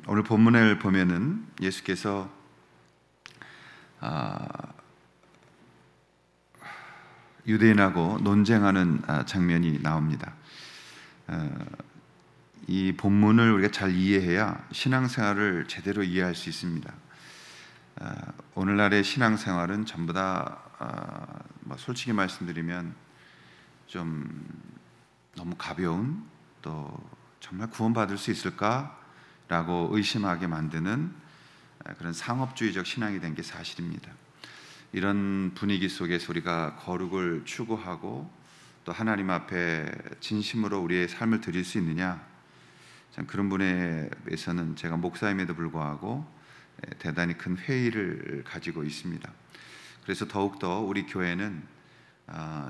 오늘 본문을 보면은 예수께서 유대인하고 논쟁하는 장면이 나옵니다. 이 본문을 우리가 잘 이해해야 신앙생활을 제대로 이해할 수 있습니다. 오늘날의 신앙생활은 전부 다 솔직히 말씀드리면 좀 너무 가벼운, 또 정말 구원받을 수 있을까라고 의심하게 만드는 그런 상업주의적 신앙이 된 게 사실입니다. 이런 분위기 속에서 우리가 거룩을 추구하고 또 하나님 앞에 진심으로 우리의 삶을 드릴 수 있느냐, 참 그런 분에서는 제가 목사임에도 불구하고 대단히 큰 회의를 가지고 있습니다. 그래서 더욱더 우리 교회는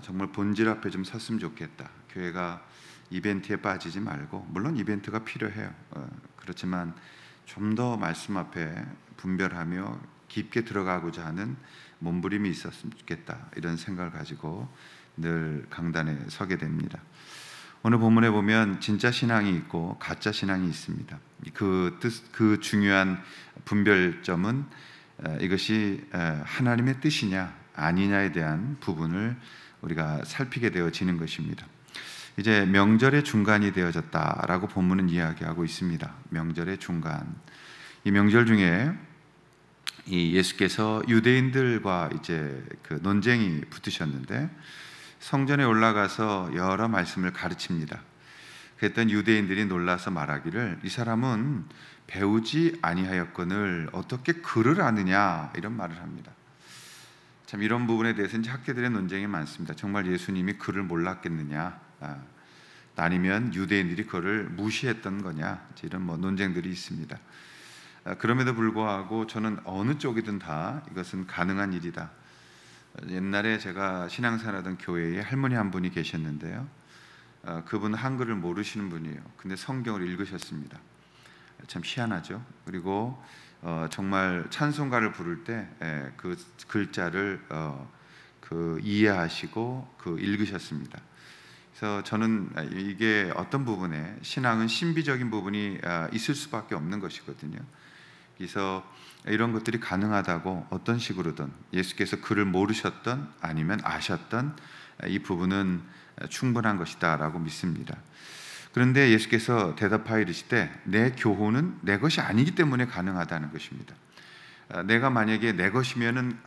정말 본질 앞에 좀 섰으면 좋겠다. 교회가 이벤트에 빠지지 말고, 물론 이벤트가 필요해요. 그렇지만 좀 더 말씀 앞에 분별하며 깊게 들어가고자 하는 몸부림이 있었으면 좋겠다, 이런 생각을 가지고 늘 강단에 서게 됩니다. 오늘 본문에 보면 진짜 신앙이 있고 가짜 신앙이 있습니다. 그 중요한 분별점은 이것이 하나님의 뜻이냐 아니냐에 대한 부분을 우리가 살피게 되어지는 것입니다. 이제 명절의 중간이 되어졌다라고 본문은 이야기하고 있습니다. 명절의 중간. 이 명절 중에 이 예수께서 유대인들과 이제 그 논쟁이 붙으셨는데 성전에 올라가서 여러 말씀을 가르칩니다. 그랬더니 유대인들이 놀라서 말하기를, 이 사람은 배우지 아니하였거늘 어떻게 글을 아느냐, 이런 말을 합니다. 참 이런 부분에 대해서 이제 학계들의 논쟁이 많습니다. 정말 예수님이 글을 몰랐겠느냐, 아니면 유대인들이 그를 무시했던 거냐, 이런 논쟁들이 있습니다. 그럼에도 불구하고 저는 어느 쪽이든 다 이것은 가능한 일이다. 옛날에 제가 신앙생활하던 교회에 할머니 한 분이 계셨는데요, 그분은 한글을 모르시는 분이에요. 근데 성경을 읽으셨습니다. 참 희한하죠. 그리고 정말 찬송가를 부를 때 그 글자를 이해하시고 읽으셨습니다. 그래서 저는 이게 어떤 부분에 신앙은 신비적인 부분이 있을 수밖에 없는 것이거든요. 그래서 이런 것들이 가능하다고, 어떤 식으로든 예수께서 그를 모르셨던 아니면 아셨던 이 부분은 충분한 것이다 라고 믿습니다. 그런데 예수께서 대답하여 이르시되 내 교훈은 내 것이 아니기 때문에 가능하다는 것입니다. 내가 만약에 내 것이면은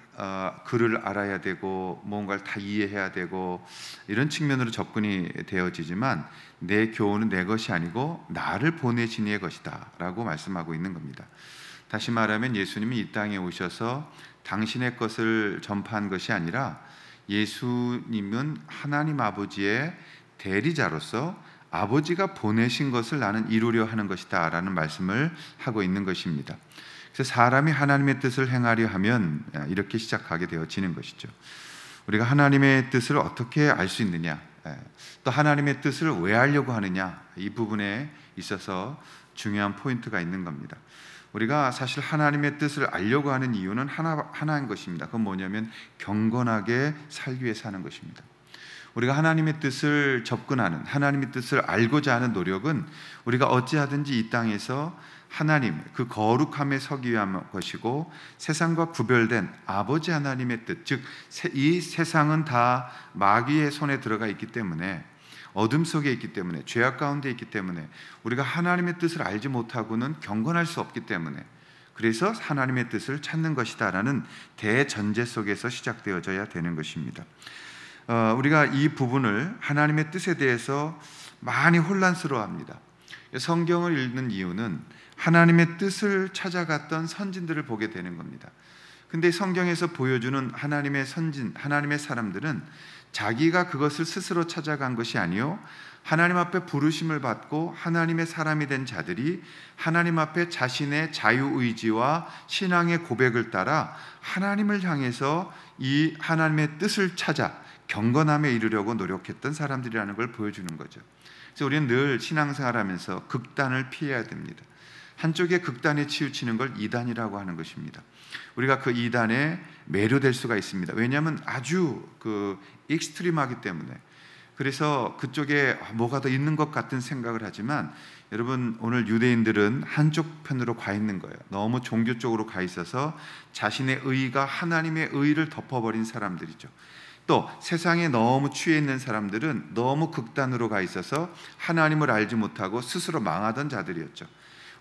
글을 알아야 되고 뭔가를 다 이해해야 되고 이런 측면으로 접근이 되어지지만, 내 교훈은 내 것이 아니고 나를 보내신 이의 것이다 라고 말씀하고 있는 겁니다. 다시 말하면 예수님이 이 땅에 오셔서 당신의 것을 전파한 것이 아니라 예수님은 하나님 아버지의 대리자로서 아버지가 보내신 것을 나는 이루려 하는 것이다 라는 말씀을 하고 있는 것입니다. 그래서 사람이 하나님의 뜻을 행하려 하면 이렇게 시작하게 되어지는 것이죠. 우리가 하나님의 뜻을 어떻게 알 수 있느냐, 또 하나님의 뜻을 왜 하려고 하느냐, 이 부분에 있어서 중요한 포인트가 있는 겁니다. 우리가 사실 하나님의 뜻을 알려고 하는 이유는 하나인 것입니다. 그건 뭐냐면 경건하게 살기 위해서 하는 것입니다. 우리가 하나님의 뜻을 접근하는, 하나님의 뜻을 알고자 하는 노력은 우리가 어찌하든지 이 땅에서 하나님, 그 거룩함에 서기 위한 것이고, 세상과 구별된 아버지 하나님의 뜻, 즉 이 세상은 다 마귀의 손에 들어가 있기 때문에, 어둠 속에 있기 때문에, 죄악 가운데 있기 때문에 우리가 하나님의 뜻을 알지 못하고는 경건할 수 없기 때문에, 그래서 하나님의 뜻을 찾는 것이다라는 대전제 속에서 시작되어져야 되는 것입니다. 우리가 이 부분을, 하나님의 뜻에 대해서 많이 혼란스러워합니다. 성경을 읽는 이유는 하나님의 뜻을 찾아갔던 선진들을 보게 되는 겁니다. 근데 성경에서 보여주는 하나님의 선진, 하나님의 사람들은 자기가 그것을 스스로 찾아간 것이 아니요, 하나님 앞에 부르심을 받고 하나님의 사람이 된 자들이 하나님 앞에 자신의 자유의지와 신앙의 고백을 따라 하나님을 향해서 이 하나님의 뜻을 찾아 경건함에 이르려고 노력했던 사람들이라는 걸 보여주는 거죠. 그래서 우리는 늘 신앙생활하면서 극단을 피해야 됩니다. 한쪽의 극단에 치우치는 걸 이단이라고 하는 것입니다. 우리가 그 이단에 매료될 수가 있습니다. 왜냐하면 아주 익스트림하기 때문에, 그래서 그쪽에 뭐가 더 있는 것 같은 생각을 하지만, 여러분, 오늘 유대인들은 한쪽 편으로 가 있는 거예요. 너무 종교 쪽으로 가 있어서 자신의 의가 하나님의 의를 덮어버린 사람들이죠. 또 세상에 너무 취해 있는 사람들은 너무 극단으로 가 있어서 하나님을 알지 못하고 스스로 망하던 자들이었죠.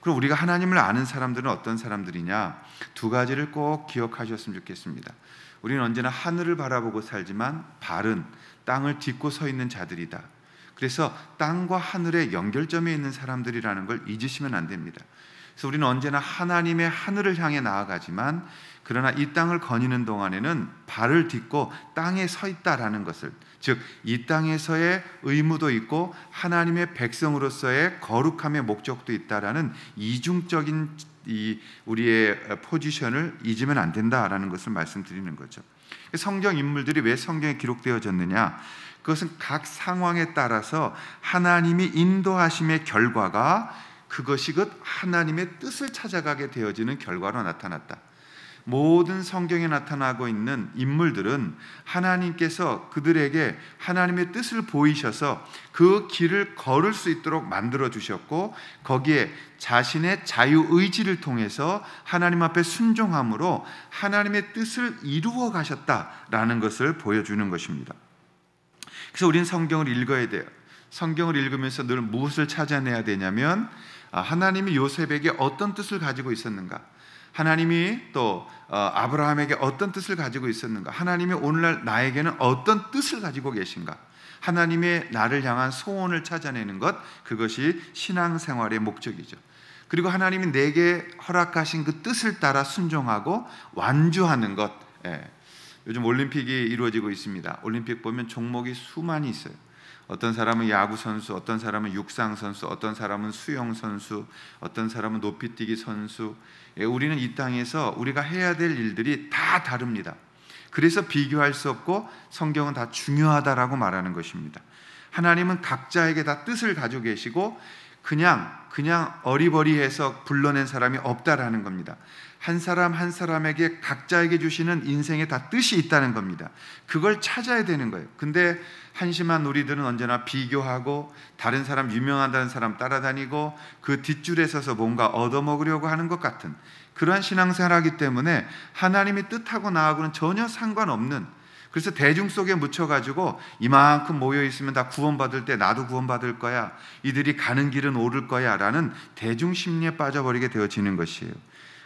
그럼 우리가 하나님을 아는 사람들은 어떤 사람들이냐? 두 가지를 꼭 기억하셨으면 좋겠습니다. 우리는 언제나 하늘을 바라보고 살지만 발은 땅을 딛고 서 있는 자들이다. 그래서 땅과 하늘의 연결점에 있는 사람들이라는 걸 잊으시면 안 됩니다. 그래서 우리는 언제나 하나님의 하늘을 향해 나아가지만, 그러나 이 땅을 거니는 동안에는 발을 딛고 땅에 서 있다라는 것을, 즉 이 땅에서의 의무도 있고 하나님의 백성으로서의 거룩함의 목적도 있다라는 이중적인 우리의 포지션을 잊으면 안 된다라는 것을 말씀드리는 거죠. 성경 인물들이 왜 성경에 기록되어졌느냐? 그것은 각 상황에 따라서 하나님이 인도하심의 결과가, 그것이 곧 하나님의 뜻을 찾아가게 되어지는 결과로 나타났다. 모든 성경에 나타나고 있는 인물들은 하나님께서 그들에게 하나님의 뜻을 보이셔서 그 길을 걸을 수 있도록 만들어 주셨고, 거기에 자신의 자유의지를 통해서 하나님 앞에 순종함으로 하나님의 뜻을 이루어 가셨다라는 것을 보여주는 것입니다. 그래서 우리는 성경을 읽어야 돼요. 성경을 읽으면서 늘 무엇을 찾아내야 되냐면, 하나님이 요셉에게 어떤 뜻을 가지고 있었는가, 하나님이 또 아브라함에게 어떤 뜻을 가지고 있었는가, 하나님이 오늘날 나에게는 어떤 뜻을 가지고 계신가, 하나님의 나를 향한 소원을 찾아내는 것, 그것이 신앙생활의 목적이죠. 그리고 하나님이 내게 허락하신 그 뜻을 따라 순종하고 완주하는 것. 요즘 올림픽이 이루어지고 있습니다. 올림픽 보면 종목이 수많이 있어요. 어떤 사람은 야구 선수, 어떤 사람은 육상 선수, 어떤 사람은 수영 선수, 어떤 사람은 높이뛰기 선수. 우리는 이 땅에서 우리가 해야 될 일들이 다 다릅니다. 그래서 비교할 수 없고 성경은 다 중요하다라고 말하는 것입니다. 하나님은 각자에게 다 뜻을 가지고 계시고 그냥 어리버리해서 불러낸 사람이 없다라는 겁니다. 한 사람 한 사람에게 각자에게 주시는 인생에 다 뜻이 있다는 겁니다. 그걸 찾아야 되는 거예요. 근데 한심한 우리들은 언제나 비교하고 다른 사람, 유명하다는 사람 따라다니고 그 뒷줄에 서서 뭔가 얻어먹으려고 하는 것 같은 그러한 신앙생활하기 때문에 하나님의 뜻하고 나하고는 전혀 상관없는, 그래서 대중 속에 묻혀가지고 이만큼 모여있으면 다 구원받을 때 나도 구원받을 거야, 이들이 가는 길은 오를 거야 라는 대중 심리에 빠져버리게 되어지는 것이에요.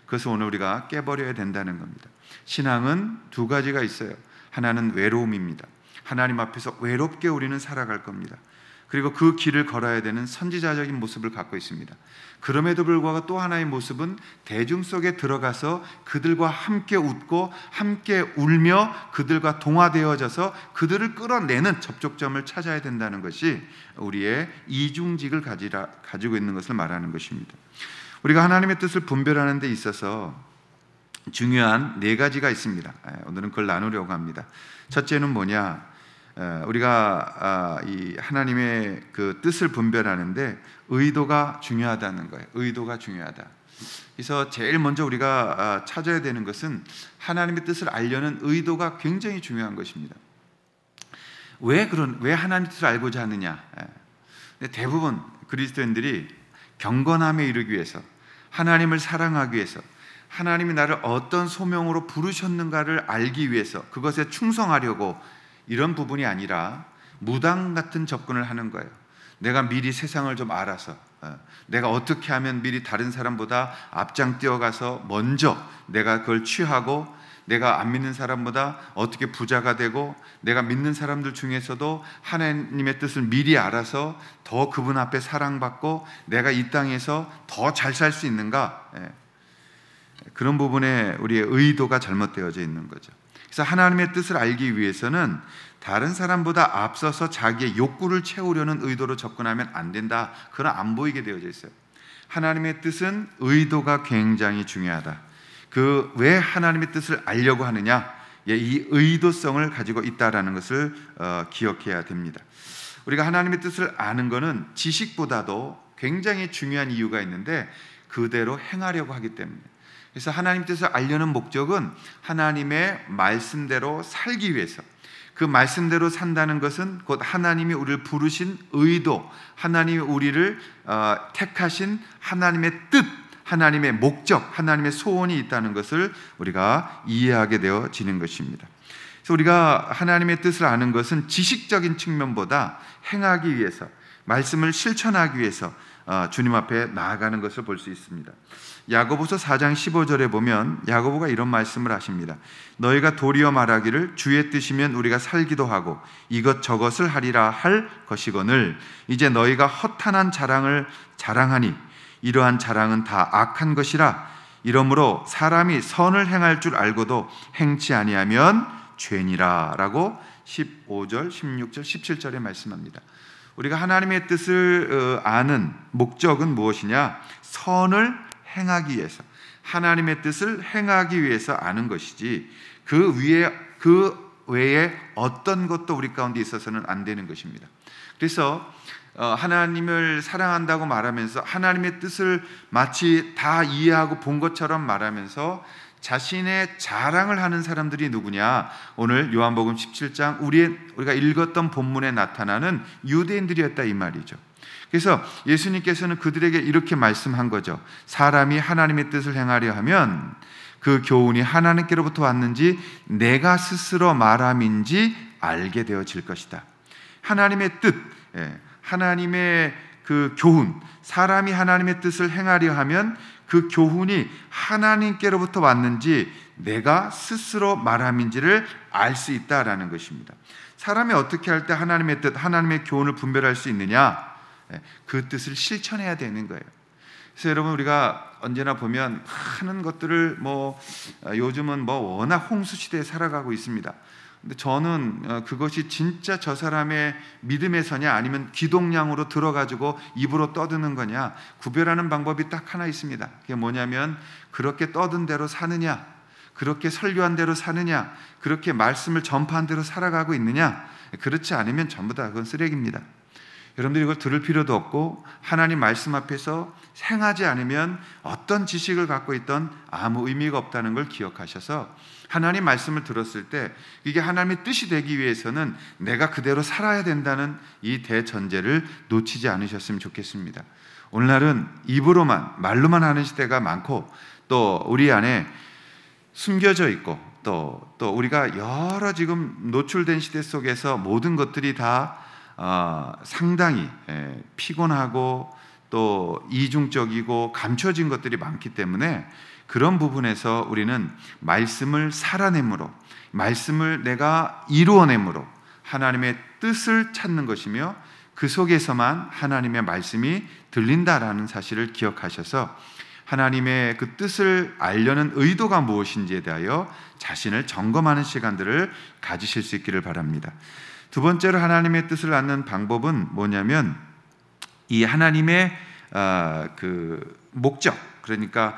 그래서 오늘 우리가 깨버려야 된다는 겁니다. 신앙은 두 가지가 있어요. 하나는 외로움입니다. 하나님 앞에서 외롭게 우리는 살아갈 겁니다. 그리고 그 길을 걸어야 되는 선지자적인 모습을 갖고 있습니다. 그럼에도 불구하고 또 하나의 모습은 대중 속에 들어가서 그들과 함께 웃고 함께 울며 그들과 동화되어져서 그들을 끌어내는 접촉점을 찾아야 된다는 것이 우리의 이중직을 가지고 있는 것을 말하는 것입니다. 우리가 하나님의 뜻을 분별하는 데 있어서 중요한 네 가지가 있습니다. 오늘은 그걸 나누려고 합니다. 첫째는 뭐냐? 우리가 이 하나님의 그 뜻을 분별하는데 의도가 중요하다는 거예요. 의도가 중요하다. 그래서 제일 먼저 우리가 찾아야 되는 것은 하나님의 뜻을 알려는 의도가 굉장히 중요한 것입니다. 왜 하나님의 뜻을 알고자 하느냐? 대부분 그리스도인들이 경건함에 이르기 위해서, 하나님을 사랑하기 위해서, 하나님이 나를 어떤 소명으로 부르셨는가를 알기 위해서 그것에 충성하려고, 이런 부분이 아니라 무당 같은 접근을 하는 거예요. 내가 미리 세상을 좀 알아서, 내가 어떻게 하면 미리 다른 사람보다 앞장 뛰어가서 먼저 내가 그걸 취하고, 내가 안 믿는 사람보다 어떻게 부자가 되고, 내가 믿는 사람들 중에서도 하나님의 뜻을 미리 알아서 더 그분 앞에 사랑받고 내가 이 땅에서 더 잘 살 수 있는가? 그런 부분에 우리의 의도가 잘못되어져 있는 거죠. 그래서 하나님의 뜻을 알기 위해서는 다른 사람보다 앞서서 자기의 욕구를 채우려는 의도로 접근하면 안 된다. 그건 안 보이게 되어져 있어요. 하나님의 뜻은 의도가 굉장히 중요하다. 왜 하나님의 뜻을 알려고 하느냐? 이 의도성을 가지고 있다라는 것을 기억해야 됩니다. 우리가 하나님의 뜻을 아는 것은 지식보다도 굉장히 중요한 이유가 있는데 그대로 행하려고 하기 때문에. 그래서 하나님 뜻을 알려는 목적은 하나님의 말씀대로 살기 위해서, 그 말씀대로 산다는 것은 곧 하나님이 우리를 부르신 의도, 하나님이 우리를 택하신 하나님의 뜻, 하나님의 목적, 하나님의 소원이 있다는 것을 우리가 이해하게 되어지는 것입니다. 그래서 우리가 하나님의 뜻을 아는 것은 지식적인 측면보다 행하기 위해서, 말씀을 실천하기 위해서 주님 앞에 나아가는 것을 볼 수 있습니다. 야고보서 4장 15절에 보면 야고보가 이런 말씀을 하십니다. 너희가 도리어 말하기를 주의 뜻이면 우리가 살기도 하고 이것저것을 하리라 할 것이거늘 이제 너희가 허탄한 자랑을 자랑하니 이러한 자랑은 다 악한 것이라. 이러므로 사람이 선을 행할 줄 알고도 행치 아니하면 죄니라 라고 15절, 16절, 17절에 말씀합니다. 우리가 하나님의 뜻을 아는 목적은 무엇이냐? 선을 행하기 위해서, 하나님의 뜻을 행하기 위해서 아는 것이지 그 외에 어떤 것도 우리 가운데 있어서는 안 되는 것입니다. 그래서 하나님을 사랑한다고 말하면서 하나님의 뜻을 마치 다 이해하고 본 것처럼 말하면서 자신의 자랑을 하는 사람들이 누구냐? 오늘 요한복음 17장 우리가 읽었던 본문에 나타나는 유대인들이었다 이 말이죠. 그래서 예수님께서는 그들에게 이렇게 말씀한 거죠. 사람이 하나님의 뜻을 행하려 하면 그 교훈이 하나님께로부터 왔는지 내가 스스로 말함인지 알게 되어질 것이다. 하나님의 뜻, 하나님의 그 교훈, 사람이 하나님의 뜻을 행하려 하면 그 교훈이 하나님께로부터 왔는지 내가 스스로 말함인지를 알 수 있다라는 것입니다. 사람이 어떻게 할 때 하나님의 뜻, 하나님의 교훈을 분별할 수 있느냐? 그 뜻을 실천해야 되는 거예요. 그래서 여러분 우리가 언제나 보면 많은 것들을 요즘은 워낙 홍수 시대에 살아가고 있습니다. 근데 저는 그것이 진짜 저 사람의 믿음의 서냐 아니면 기독량으로 들어가지고 입으로 떠드는 거냐 구별하는 방법이 딱 하나 있습니다. 그게 뭐냐면 그렇게 떠든 대로 사느냐, 그렇게 설교한 대로 사느냐, 그렇게 말씀을 전파한 대로 살아가고 있느냐. 그렇지 않으면 전부 다 그건 쓰레기입니다. 여러분들이 이걸 들을 필요도 없고 하나님 말씀 앞에서 행하지 않으면 어떤 지식을 갖고 있던 아무 의미가 없다는 걸 기억하셔서 하나님 말씀을 들었을 때 이게 하나님의 뜻이 되기 위해서는 내가 그대로 살아야 된다는 이 대전제를 놓치지 않으셨으면 좋겠습니다. 오늘날은 입으로만 말로만 하는 시대가 많고 또 우리 안에 숨겨져 있고 또 우리가 여러 지금 노출된 시대 속에서 모든 것들이 다 상당히 피곤하고 또 이중적이고 감춰진 것들이 많기 때문에 그런 부분에서 우리는 말씀을 살아내므로, 말씀을 내가 이루어내므로 하나님의 뜻을 찾는 것이며 그 속에서만 하나님의 말씀이 들린다라는 사실을 기억하셔서 하나님의 그 뜻을 알려는 의도가 무엇인지에 대하여 자신을 점검하는 시간들을 가지실 수 있기를 바랍니다. 두 번째로 하나님의 뜻을 아는 방법은 뭐냐면 이 하나님의 그 목적, 그러니까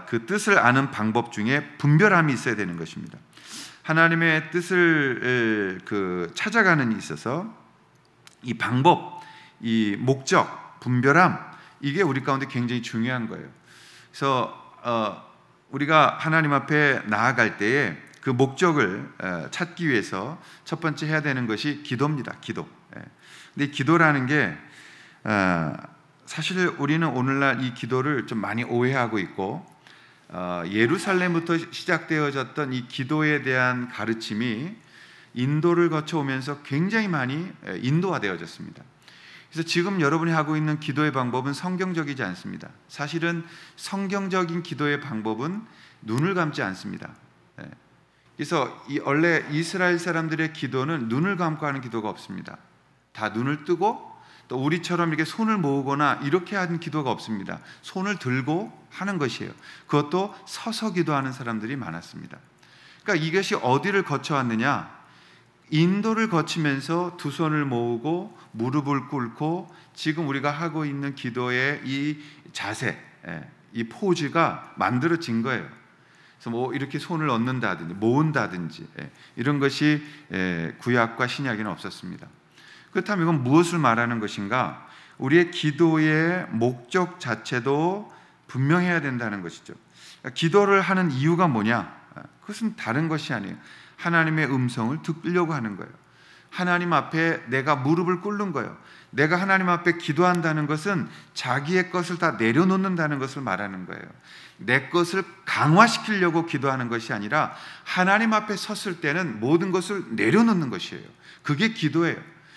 그 뜻을 아는 방법 중에 분별함이 있어야 되는 것입니다. 하나님의 뜻을 찾아가는 데 있어서 이 방법, 이 목적, 분별함, 이게 우리 가운데 굉장히 중요한 거예요. 그래서 우리가 하나님 앞에 나아갈 때에 그 목적을 찾기 위해서 첫 번째 해야 되는 것이 기도입니다. 기도. 근데 기도라는 게 사실 우리는 오늘날 이 기도를 좀 많이 오해하고 있고 예루살렘부터 시작되어졌던 이 기도에 대한 가르침이 인도를 거쳐오면서 굉장히 많이 인도화되어졌습니다. 그래서 지금 여러분이 하고 있는 기도의 방법은 성경적이지 않습니다. 사실은 성경적인 기도의 방법은 눈을 감지 않습니다. 그래서 원래 이스라엘 사람들의 기도는 눈을 감고 하는 기도가 없습니다. 다 눈을 뜨고 또 우리처럼 이렇게 손을 모으거나 이렇게 하는 기도가 없습니다. 손을 들고 하는 것이에요. 그것도 서서 기도하는 사람들이 많았습니다. 그러니까 이것이 어디를 거쳐왔느냐? 인도를 거치면서 두 손을 모으고 무릎을 꿇고 지금 우리가 하고 있는 기도의 이 자세, 이 포즈가 만들어진 거예요. 그래서 이렇게 손을 얹는다든지 모은다든지 이런 것이 구약과 신약에는 없었습니다. 그렇다면 이건 무엇을 말하는 것인가? 우리의 기도의 목적 자체도 분명해야 된다는 것이죠. 기도를 하는 이유가 뭐냐? 그것은 다른 것이 아니에요. 하나님의 음성을 듣려고 하는 거예요. 하나님 앞에 내가 무릎을 꿇는 거예요. 내가 하나님 앞에 기도한다는 것은 자기의 것을 다 내려놓는다는 것을 말하는 거예요. 내 것을 강화시키려고 기도하는 것이 아니라 하나님 앞에 섰을 때는 모든 것을 내려놓는 것이에요. 그게 기도예요.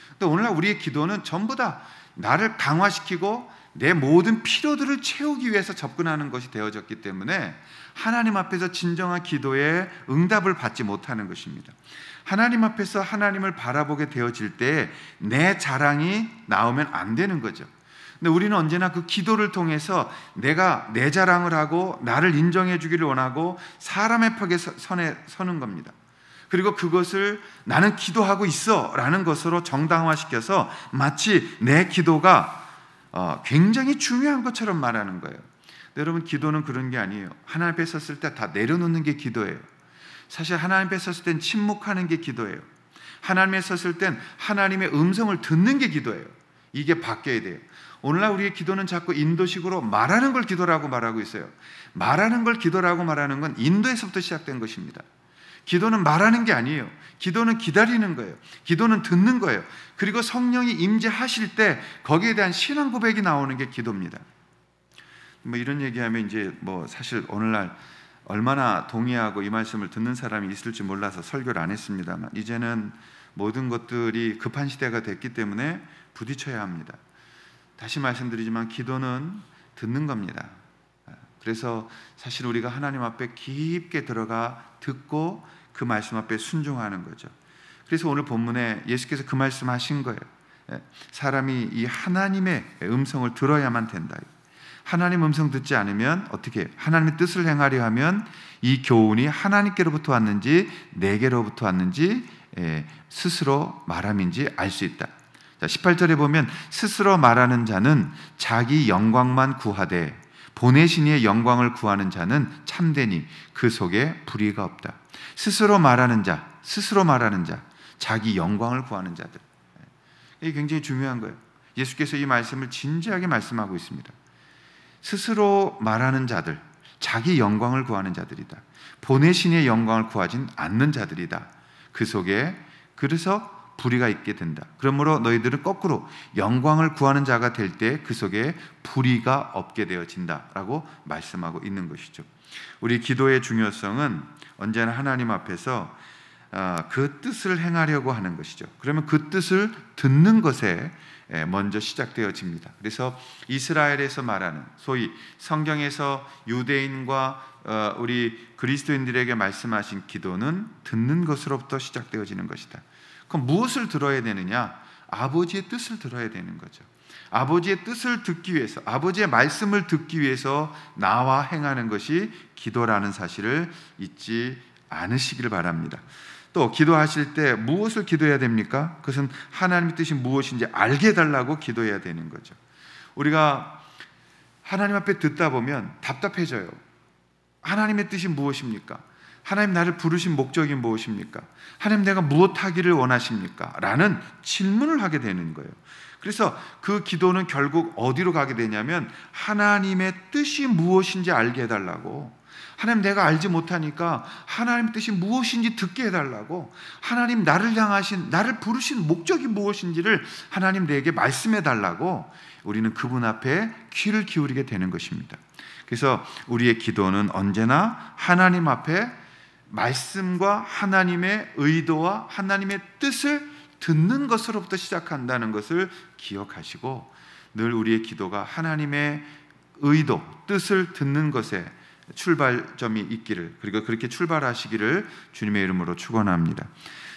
근데 오늘날 우리의 기도는 전부 다 나를 강화시키고 내 모든 필요들을 채우기 위해서 접근하는 것이 되어졌기 때문에 하나님 앞에서 진정한 기도에 응답을 받지 못하는 것입니다. 하나님 앞에서 하나님을 바라보게 되어질 때 내 자랑이 나오면 안 되는 거죠. 근데 우리는 언제나 그 기도를 통해서 내가 내 자랑을 하고 나를 인정해 주기를 원하고 사람의 벽에 서는 겁니다. 그리고 그것을 나는 기도하고 있어 라는 것으로 정당화시켜서 마치 내 기도가 굉장히 중요한 것처럼 말하는 거예요. 여러분, 기도는 그런 게 아니에요. 하나님 앞에 섰을 때 다 내려놓는 게 기도예요. 사실 하나님 앞에 섰을 땐 침묵하는 게 기도예요. 하나님 앞에 섰을 땐 하나님의 음성을 듣는 게 기도예요. 이게 바뀌어야 돼요. 오늘날 우리의 기도는 자꾸 인도식으로 말하는 걸 기도라고 말하고 있어요. 말하는 걸 기도라고 말하는 건 인도에서부터 시작된 것입니다. 기도는 말하는 게 아니에요. 기도는 기다리는 거예요. 기도는 듣는 거예요. 그리고 성령이 임재하실 때 거기에 대한 신앙 고백이 나오는 게 기도입니다. 뭐 이런 얘기하면 이제 사실 오늘날 얼마나 동의하고 이 말씀을 듣는 사람이 있을지 몰라서 설교를 안 했습니다만, 이제는 모든 것들이 급한 시대가 됐기 때문에 부딪혀야 합니다. 다시 말씀드리지만 기도는 듣는 겁니다. 그래서 사실 우리가 하나님 앞에 깊게 들어가 듣고 그 말씀 앞에 순종하는 거죠. 그래서 오늘 본문에 예수께서 그 말씀하신 거예요. 사람이 이 하나님의 음성을 들어야만 된다. 하나님 음성 듣지 않으면 어떻게 해요? 하나님의 뜻을 행하려 하면 이 교훈이 하나님께로부터 왔는지 내게로부터 왔는지 스스로 말함인지 알 수 있다. 자, 18절에 보면 스스로 말하는 자는 자기 영광만 구하되 보내신 이의 영광을 구하는 자는 참되니 그 속에 불의가 없다. 스스로 말하는 자, 자기 영광을 구하는 자들. 이게 굉장히 중요한 거예요. 예수께서 이 말씀을 진지하게 말씀하고 있습니다. 스스로 말하는 자들, 자기 영광을 구하는 자들이다. 보내신 이의 영광을 구하진 않는 자들이다. 그 속에 그래서 불의가 있게 된다. 그러므로 너희들은 거꾸로 영광을 구하는 자가 될 때 그 속에 불의가 없게 되어진다라고 말씀하고 있는 것이죠. 우리 기도의 중요성은 언제나 하나님 앞에서 그 뜻을 행하려고 하는 것이죠. 그러면 그 뜻을 듣는 것에 먼저 시작되어집니다. 그래서 이스라엘에서 말하는 소위 성경에서 유대인과 우리 그리스도인들에게 말씀하신 기도는 듣는 것으로부터 시작되어지는 것이다. 그럼 무엇을 들어야 되느냐? 아버지의 뜻을 들어야 되는 거죠. 아버지의 뜻을 듣기 위해서, 아버지의 말씀을 듣기 위해서 나와 행하는 것이 기도라는 사실을 잊지 않으시기를 바랍니다. 또 기도하실 때 무엇을 기도해야 됩니까? 그것은 하나님의 뜻이 무엇인지 알게 해달라고 기도해야 되는 거죠. 우리가 하나님 앞에 듣다 보면 답답해져요. 하나님의 뜻이 무엇입니까? 하나님 나를 부르신 목적이 무엇입니까? 하나님 내가 무엇 하기를 원하십니까? 라는 질문을 하게 되는 거예요. 그래서 그 기도는 결국 어디로 가게 되냐면 하나님의 뜻이 무엇인지 알게 해달라고, 하나님 내가 알지 못하니까 하나님의 뜻이 무엇인지 듣게 해달라고, 하나님 나를 향하신, 나를 부르신 목적이 무엇인지를 하나님 내게 말씀해달라고 우리는 그분 앞에 귀를 기울이게 되는 것입니다. 그래서 우리의 기도는 언제나 하나님 앞에 말씀과 하나님의 의도와 하나님의 뜻을 듣는 것으로부터 시작한다는 것을 기억하시고, 늘 우리의 기도가 하나님의 의도, 뜻을 듣는 것에 출발점이 있기를, 그리고 그렇게 출발하시기를 주님의 이름으로 축원합니다.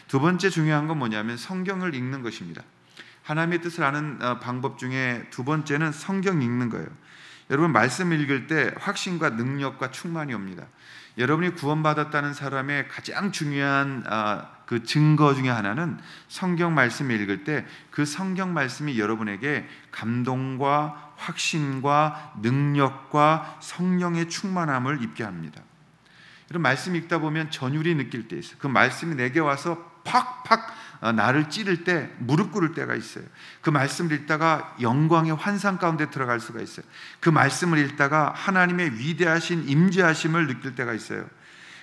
두 번째 중요한 건 뭐냐면 성경을 읽는 것입니다. 하나님의 뜻을 아는 방법 중에 두 번째는 성경 읽는 거예요. 여러분, 말씀 읽을 때 확신과 능력과 충만이 옵니다. 여러분이 구원받았다는 사람의 가장 중요한 그 증거 중에 하나는 성경 말씀을 읽을 때 그 성경 말씀이 여러분에게 감동과 확신과 능력과 성령의 충만함을 입게 합니다. 이런 말씀 읽다 보면 전율이 느낄 때 있어요. 그 말씀이 내게 와서 팍팍 나를 찌를 때, 무릎 꿇을 때가 있어요. 그 말씀을 읽다가 영광의 환상 가운데 들어갈 수가 있어요. 그 말씀을 읽다가 하나님의 위대하신 임재하심을 느낄 때가 있어요.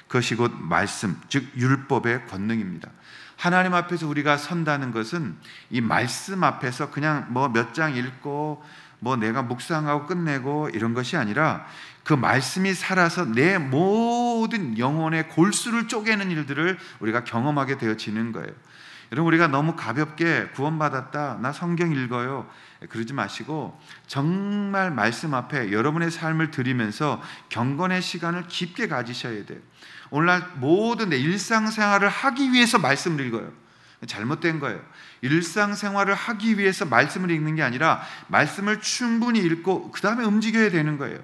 그것이 곧 말씀, 즉 율법의 권능입니다. 하나님 앞에서 우리가 선다는 것은 이 말씀 앞에서 그냥 뭐 몇 장 읽고 뭐 내가 묵상하고 끝내고 이런 것이 아니라 그 말씀이 살아서 내 모든 영혼의 골수를 쪼개는 일들을 우리가 경험하게 되어지는 거예요. 여러분, 우리가 너무 가볍게 구원받았다, 나 성경 읽어요, 그러지 마시고 정말 말씀 앞에 여러분의 삶을 드리면서 경건의 시간을 깊게 가지셔야 돼요. 오늘날 모든 내 일상생활을 하기 위해서 말씀을 읽어요. 잘못된 거예요. 일상생활을 하기 위해서 말씀을 읽는 게 아니라 말씀을 충분히 읽고 그 다음에 움직여야 되는 거예요.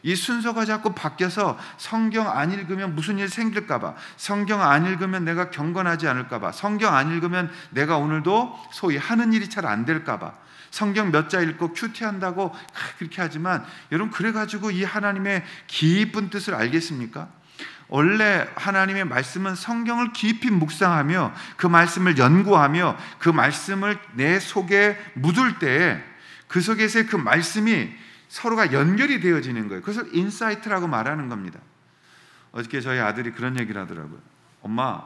이 순서가 자꾸 바뀌어서 성경 안 읽으면 무슨 일 생길까 봐, 성경 안 읽으면 내가 경건하지 않을까 봐, 성경 안 읽으면 내가 오늘도 소위 하는 일이 잘 안 될까 봐, 성경 몇 자 읽고 큐티한다고 그렇게 하지만 여러분, 그래가지고 이 하나님의 깊은 뜻을 알겠습니까? 원래 하나님의 말씀은 성경을 깊이 묵상하며 그 말씀을 연구하며 그 말씀을 내 속에 묻을 때 그 속에서 그 말씀이 서로가 연결이 되어지는 거예요. 그래서 인사이트라고 말하는 겁니다. 어저께 저희 아들이 그런 얘기를 하더라고요. 엄마,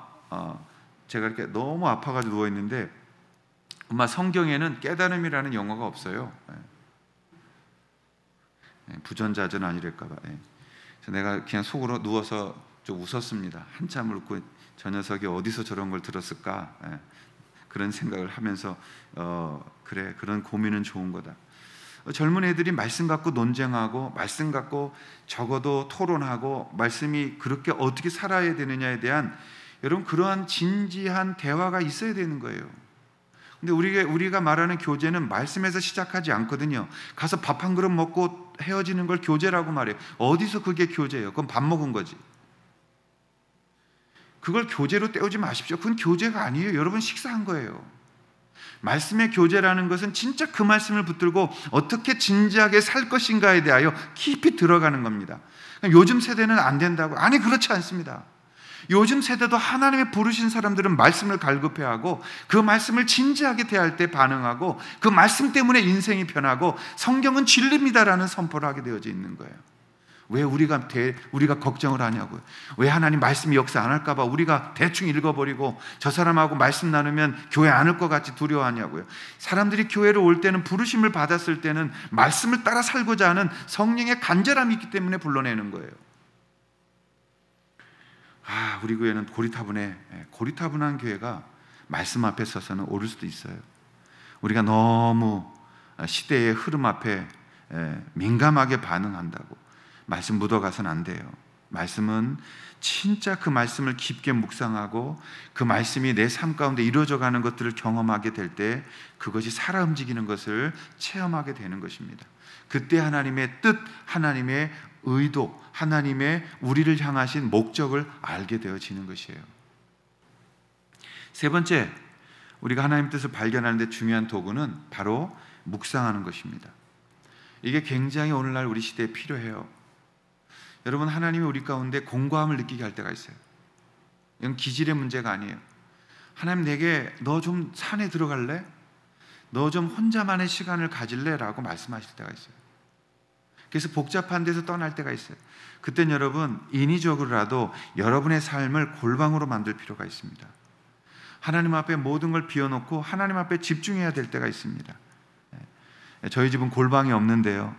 제가 이렇게 너무 아파가지고 누워있는데 엄마, 성경에는 깨달음이라는 용어가 없어요. 부전자전 아니랄까 봐. 그래서 내가 그냥 속으로 누워서 좀 웃었습니다. 한참을 웃고 저 녀석이 어디서 저런 걸 들었을까, 그런 생각을 하면서 그래, 그런 고민은 좋은 거다. 젊은 애들이 말씀 갖고 논쟁하고 말씀 갖고 적어도 토론하고 말씀이 그렇게 어떻게 살아야 되느냐에 대한 여러분 그러한 진지한 대화가 있어야 되는 거예요. 근데 우리가 말하는 교제는 말씀에서 시작하지 않거든요. 가서 밥 한 그릇 먹고 헤어지는 걸 교제라고 말해요. 어디서 그게 교제예요? 그건 밥 먹은 거지. 그걸 교제로 때우지 마십시오. 그건 교제가 아니에요. 여러분, 식사한 거예요. 말씀의 교제라는 것은 진짜 그 말씀을 붙들고 어떻게 진지하게 살 것인가에 대하여 깊이 들어가는 겁니다. 요즘 세대는 안 된다고. 아니, 그렇지 않습니다. 요즘 세대도 하나님의 부르신 사람들은 말씀을 갈급해하고 그 말씀을 진지하게 대할 때 반응하고 그 말씀 때문에 인생이 변하고 성경은 진리입니다라는 선포를 하게 되어져 있는 거예요. 왜 우리가 걱정을 하냐고요. 왜 하나님 말씀이 역사 안 할까 봐 우리가 대충 읽어버리고 저 사람하고 말씀 나누면 교회 안 올 것 같이 두려워하냐고요. 사람들이 교회로 올 때는, 부르심을 받았을 때는 말씀을 따라 살고자 하는 성령의 간절함이 있기 때문에 불러내는 거예요. 우리 교회는 고리타분한 교회가 말씀 앞에 서서는 오를 수도 있어요. 우리가 너무 시대의 흐름 앞에 민감하게 반응한다고 말씀 묻어가서는 안 돼요. 말씀은 진짜 그 말씀을 깊게 묵상하고 그 말씀이 내 삶 가운데 이루어져가는 것들을 경험하게 될 때 그것이 살아 움직이는 것을 체험하게 되는 것입니다. 그때 하나님의 뜻, 하나님의 의도, 하나님의 우리를 향하신 목적을 알게 되어지는 것이에요. 세 번째, 우리가 하나님의 뜻을 발견하는 데 중요한 도구는 바로 묵상하는 것입니다. 이게 굉장히 오늘날 우리 시대에 필요해요. 여러분, 하나님이 우리 가운데 공고함을 느끼게 할 때가 있어요. 이건 기질의 문제가 아니에요. 하나님, 내게 너 좀 산에 들어갈래? 너 좀 혼자만의 시간을 가질래? 라고 말씀하실 때가 있어요. 그래서 복잡한 데서 떠날 때가 있어요. 그땐 여러분, 인위적으로라도 여러분의 삶을 골방으로 만들 필요가 있습니다. 하나님 앞에 모든 걸 비워놓고 하나님 앞에 집중해야 될 때가 있습니다. 저희 집은 골방이 없는데요.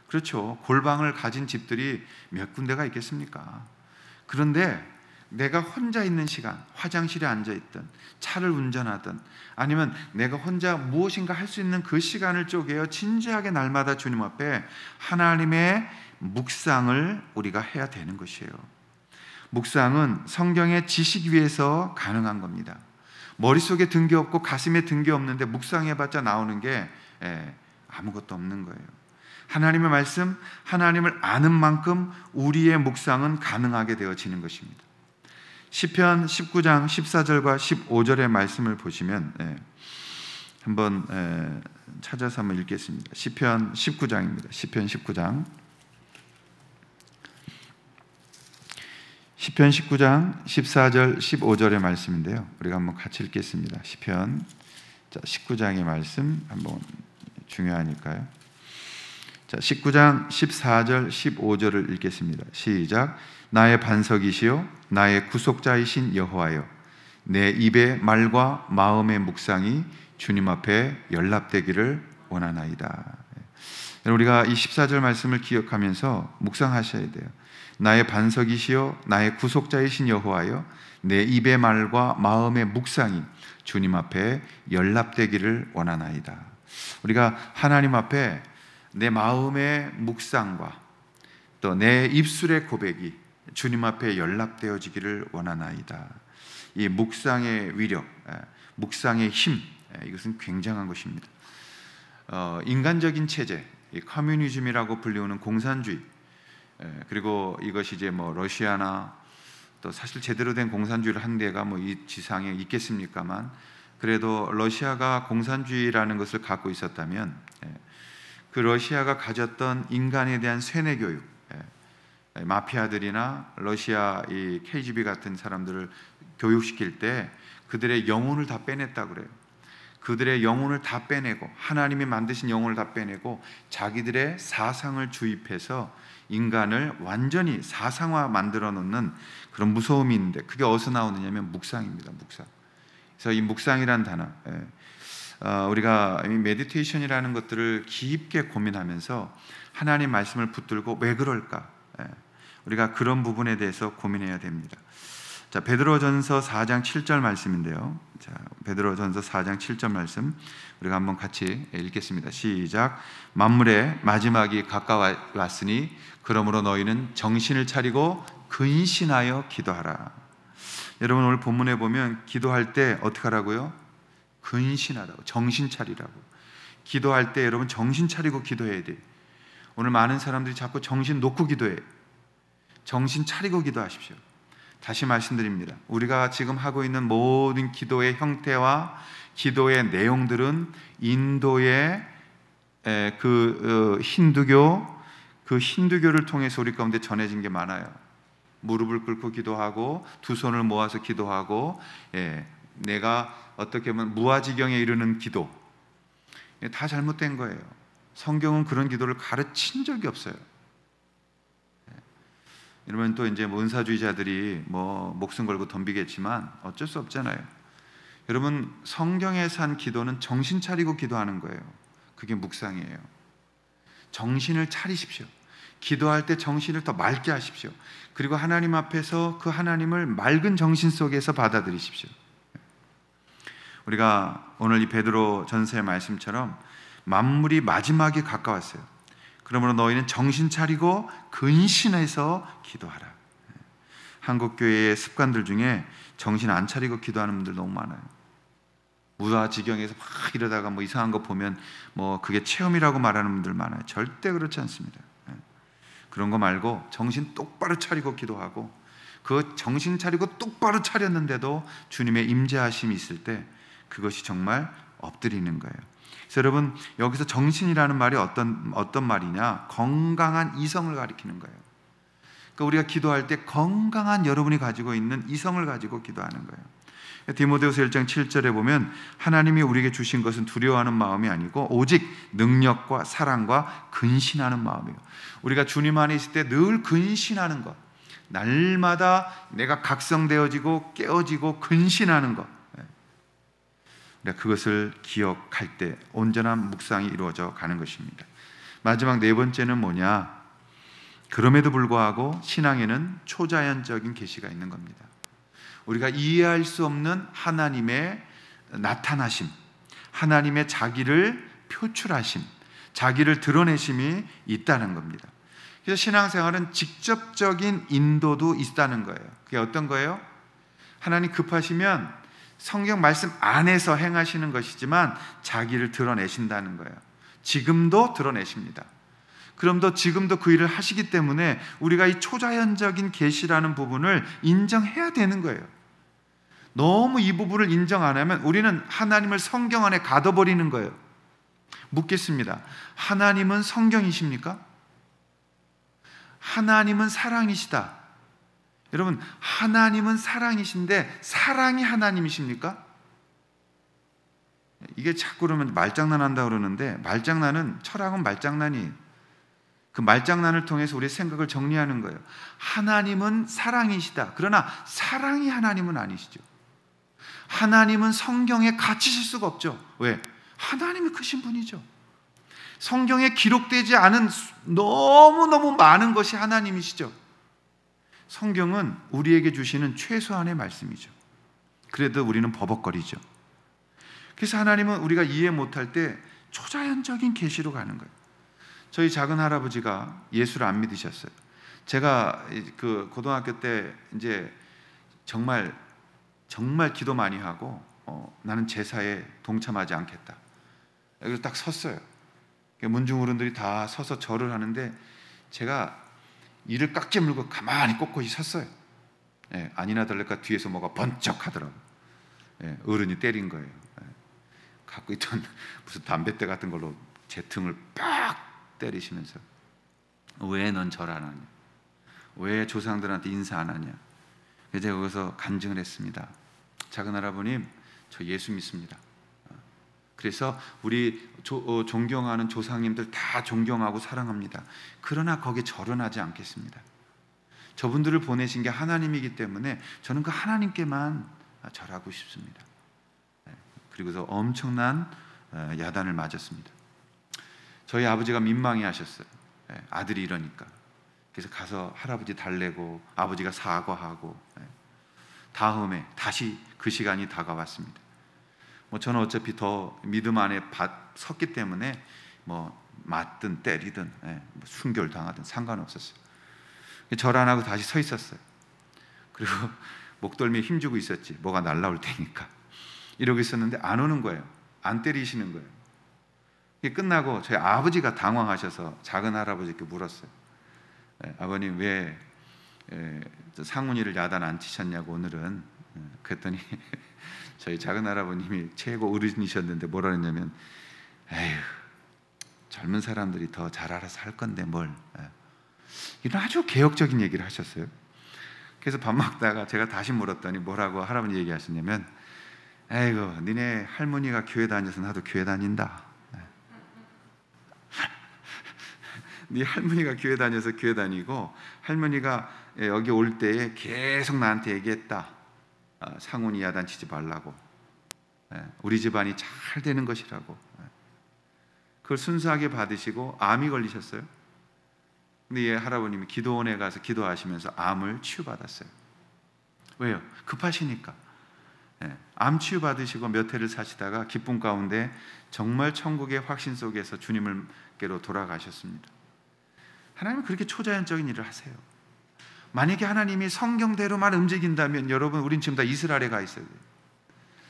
그렇죠. 골방을 가진 집들이 몇 군데가 있겠습니까? 그런데 내가 혼자 있는 시간, 화장실에 앉아있든 차를 운전하든 아니면 내가 혼자 무엇인가 할 수 있는 그 시간을 쪼개어 진지하게 날마다 주님 앞에 하나님의 묵상을 우리가 해야 되는 것이에요. 묵상은 성경의 지식 위에서 가능한 겁니다. 머릿속에 든 게 없고 가슴에 든 게 없는데 묵상해봤자 나오는 게 아무것도 없는 거예요. 하나님의 말씀, 하나님을 아는 만큼 우리의 묵상은 가능하게 되어지는 것입니다. 시편 19장 14절과 15절의 말씀을 보시면 한번 찾아서 한번 읽겠습니다. 시편 19장입니다. 시편 19장 14절 15절의 말씀인데요. 우리가 한번 같이 읽겠습니다. 시편 19장의 말씀 한번 중요하니까요. 자, 19장 14절 15절을 읽겠습니다. 시작. 나의 반석이시요 나의 구속자이신 여호와여, 내 입의 말과 마음의 묵상이 주님 앞에 연락되기를 원하나이다. 우리가 이 14절 말씀을 기억하면서 묵상하셔야 돼요. 나의 반석이시요 나의 구속자이신 여호와여, 내 입의 말과 마음의 묵상이 주님 앞에 연락되기를 원하나이다. 우리가 하나님 앞에 내 마음의 묵상과 또 내 입술의 고백이 주님 앞에 연락되어지기를 원하나이다. 이 묵상의 위력, 묵상의 힘, 이것은 굉장한 것입니다. 인간적인 체제, 이 커뮤니즘이라고 불리우는 공산주의, 그리고 이것이 이제 뭐 러시아나 또 사실 제대로 된 공산주의를 한 데가 뭐 이 지상에 있겠습니까만, 그래도 러시아가 공산주의라는 것을 갖고 있었다면 그 러시아가 가졌던 인간에 대한 세뇌 교육, 마피아들이나 러시아 이 KGB 같은 사람들을 교육시킬 때 그들의 영혼을 다 빼냈다고 그래요. 그들의 영혼을 다 빼내고, 하나님이 만드신 영혼을 다 빼내고 자기들의 사상을 주입해서 인간을 완전히 사상화 만들어 놓는 그런 무서움이 있는데, 그게 어디서 나오느냐면 묵상입니다. 묵상. 그래서 이 묵상이란 단어, 우리가 이 메디테이션이라는 것들을 깊게 고민하면서 하나님 말씀을 붙들고 왜 그럴까, 우리가 그런 부분에 대해서 고민해야 됩니다. 자, 베드로전서 4장 7절 말씀인데요. 자, 베드로전서 4장 7절 말씀 우리가 한번 같이 읽겠습니다. 시작. 만물의 마지막이 가까웠으니 그러므로 너희는 정신을 차리고 근신하여 기도하라. 여러분, 오늘 본문에 보면 기도할 때 어떻게 하라고요? 근신하라고, 정신 차리라고. 기도할 때 여러분 정신 차리고 기도해야 돼. 오늘 많은 사람들이 자꾸 정신 놓고 기도해. 정신 차리고 기도하십시오. 다시 말씀드립니다. 우리가 지금 하고 있는 모든 기도의 형태와 기도의 내용들은 인도의 힌두교를 통해서 우리 가운데 전해진 게 많아요. 무릎을 꿇고 기도하고 두 손을 모아서 기도하고, 내가 어떻게 보면 무아지경에 이르는 기도, 다 잘못된 거예요. 성경은 그런 기도를 가르친 적이 없어요. 이러면 또 이제 은사주의자들이 뭐 목숨 걸고 덤비겠지만 어쩔 수 없잖아요. 여러분, 성경에서 한 기도는 정신 차리고 기도하는 거예요. 그게 묵상이에요. 정신을 차리십시오. 기도할 때 정신을 더 맑게 하십시오. 그리고 하나님 앞에서 그 하나님을 맑은 정신 속에서 받아들이십시오. 우리가 오늘 이 베드로 전서의 말씀처럼 만물이 마지막에 가까웠어요. 그러므로 너희는 정신 차리고 근신해서 기도하라. 한국 교회의 습관들 중에 정신 안 차리고 기도하는 분들 너무 많아요. 무아지경에서 막 이러다가 뭐 이상한 거 보면 뭐 그게 체험이라고 말하는 분들 많아요. 절대 그렇지 않습니다. 그런 거 말고 정신 똑바로 차리고 기도하고, 그 정신 차리고 똑바로 차렸는데도 주님의 임재하심이 있을 때 그것이 정말 엎드리는 거예요. 그래서 여러분, 여기서 정신이라는 말이 어떤 말이냐? 건강한 이성을 가리키는 거예요. 그러니까 우리가 기도할 때 건강한 여러분이 가지고 있는 이성을 가지고 기도하는 거예요. 디모데후서 1장 7절에 보면 하나님이 우리에게 주신 것은 두려워하는 마음이 아니고 오직 능력과 사랑과 근신하는 마음이에요. 우리가 주님 안에 있을 때 늘 근신하는 것, 날마다 내가 각성되어지고 깨어지고 근신하는 것, 그것을 기억할 때 온전한 묵상이 이루어져 가는 것입니다. 마지막 네 번째는 뭐냐? 그럼에도 불구하고 신앙에는 초자연적인 계시가 있는 겁니다. 우리가 이해할 수 없는 하나님의 나타나심, 하나님의 자기를 표출하심, 자기를 드러내심이 있다는 겁니다. 그래서 신앙생활은 직접적인 인도도 있다는 거예요. 그게 어떤 거예요? 하나님 급하시면 성경 말씀 안에서 행하시는 것이지만 자기를 드러내신다는 거예요. 지금도 드러내십니다. 그럼도 지금도 그 일을 하시기 때문에 우리가 이 초자연적인 계시라는 부분을 인정해야 되는 거예요. 너무 이 부분을 인정 안 하면 우리는 하나님을 성경 안에 가둬버리는 거예요. 묻겠습니다. 하나님은 성경이십니까? 하나님은 사랑이시다. 여러분, 하나님은 사랑이신데 사랑이 하나님이십니까? 이게 자꾸 그러면 말장난한다 그러는데, 말장난은, 철학은 말장난이, 그 말장난을 통해서 우리의 생각을 정리하는 거예요. 하나님은 사랑이시다. 그러나 사랑이 하나님은 아니시죠. 하나님은 성경에 갇히실 수가 없죠. 왜? 하나님이 크신 분이죠. 성경에 기록되지 않은 너무너무 많은 것이 하나님이시죠. 성경은 우리에게 주시는 최소한의 말씀이죠. 그래도 우리는 버벅거리죠. 그래서 하나님은 우리가 이해 못할 때 초자연적인 계시로 가는 거예요. 저희 작은 할아버지가 예수를 안 믿으셨어요. 제가 그 고등학교 때 이제 정말 기도 많이 하고 나는 제사에 동참하지 않겠다. 그래서 딱 섰어요. 문중 어른들이 다 서서 절을 하는데 제가 이를 깍지 물고 가만히 꼿꼿이 섰어요. 예, 아니나 다를까 뒤에서 뭐가 번쩍 하더라고요. 예, 어른이 때린 거예요. 예, 갖고 있던 무슨 담뱃대 같은 걸로 제 등을 빡 때리시면서 왜 넌 절 안 하냐? 왜 조상들한테 인사 안 하냐? 그래서 제가 거기서 간증을 했습니다. 작은 할아버님, 저 예수 믿습니다. 그래서 우리 존경하는 조상님들 다 존경하고 사랑합니다. 그러나 거기에 절은 하지 않겠습니다. 저분들을 보내신 게 하나님이기 때문에 저는 그 하나님께만 절하고 싶습니다. 그리고서 엄청난 야단을 맞았습니다. 저희 아버지가 민망해 하셨어요. 아들이 이러니까. 그래서 가서 할아버지 달래고 아버지가 사과하고 다음에 다시 그 시간이 다가왔습니다. 저는 어차피 더 믿음 안에 섰기 때문에 맞든 때리든 순결당하든 상관없었어요. 절 안 하고 다시 서 있었어요. 그리고 목덜미에 힘주고 있었지. 뭐가 날라올 테니까. 이러고 있었는데 안 오는 거예요. 안 때리시는 거예요. 이게 끝나고 저희 아버지가 당황하셔서 작은 할아버지께 물었어요. 아버님 왜 상훈이를 야단 안 치셨냐고 오늘은. 그랬더니 저희 작은 할아버님이 최고 어른이셨는데 뭐라 했냐면 에휴 젊은 사람들이 더 잘 알아서 할 건데 뭘. 이런 아주 개혁적인 얘기를 하셨어요. 그래서 밥 먹다가 제가 다시 물었더니 뭐라고 할아버지 얘기하셨냐면 에이구 니네 할머니가 교회 다녀서 나도 교회 다닌다. 네 할머니가 교회 다녀서 교회 다니고 할머니가 여기 올 때에 계속 나한테 얘기했다. 상훈이 야단치지 말라고. 우리 집안이 잘 되는 것이라고. 그걸 순수하게 받으시고 암이 걸리셨어요. 근데 이 할아버님이 기도원에 가서 기도하시면서 암을 치유받았어요. 왜요? 급하시니까. 암 치유받으시고 몇 해를 사시다가 기쁨 가운데 정말 천국의 확신 속에서 주님께로 돌아가셨습니다. 하나님은 그렇게 초자연적인 일을 하세요. 만약에 하나님이 성경대로만 움직인다면 여러분 우린 지금 다 이스라엘에 가 있어야 돼요.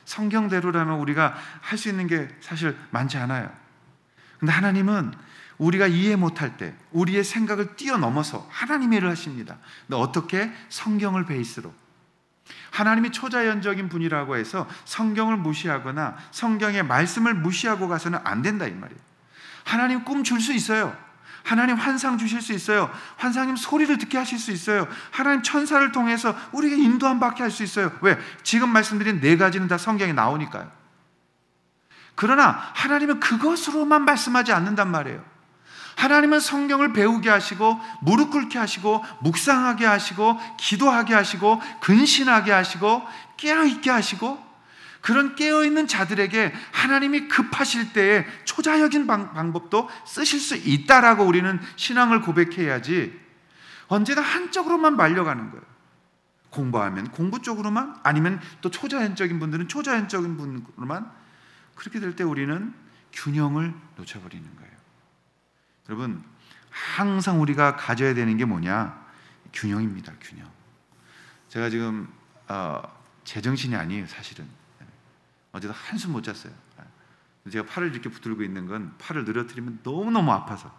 성경대로라면 우리가 할 수 있는 게 사실 많지 않아요. 근데 하나님은 우리가 이해 못할 때 우리의 생각을 뛰어넘어서 하나님의 일을 하십니다. 근데 어떻게? 성경을 베이스로. 하나님이 초자연적인 분이라고 해서 성경을 무시하거나 성경의 말씀을 무시하고 가서는 안 된다 이 말이에요. 하나님 꿈 줄 수 있어요. 하나님 환상 주실 수 있어요. 환상님 소리를 듣게 하실 수 있어요. 하나님 천사를 통해서 우리에게 인도함 받게 할 수 있어요. 왜? 지금 말씀드린 네 가지는 다 성경에 나오니까요. 그러나 하나님은 그것으로만 말씀하지 않는단 말이에요. 하나님은 성경을 배우게 하시고 무릎 꿇게 하시고 묵상하게 하시고 기도하게 하시고 근신하게 하시고 깨어있게 하시고 그런 깨어있는 자들에게 하나님이 급하실 때에 초자연적인 방법도 쓰실 수 있다라고 우리는 신앙을 고백해야지 언제나 한쪽으로만 말려가는 거예요. 공부하면 공부 쪽으로만 아니면 또 초자연적인 분들은 초자연적인 분으로만 그렇게 될 때 우리는 균형을 놓쳐버리는 거예요. 여러분 항상 우리가 가져야 되는 게 뭐냐? 균형입니다. 균형. 제가 지금 제정신이 아니에요. 사실은 어제도 한숨 못 잤어요. 제가 팔을 이렇게 붙들고 있는 건 팔을 늘어뜨리면 너무너무 아파서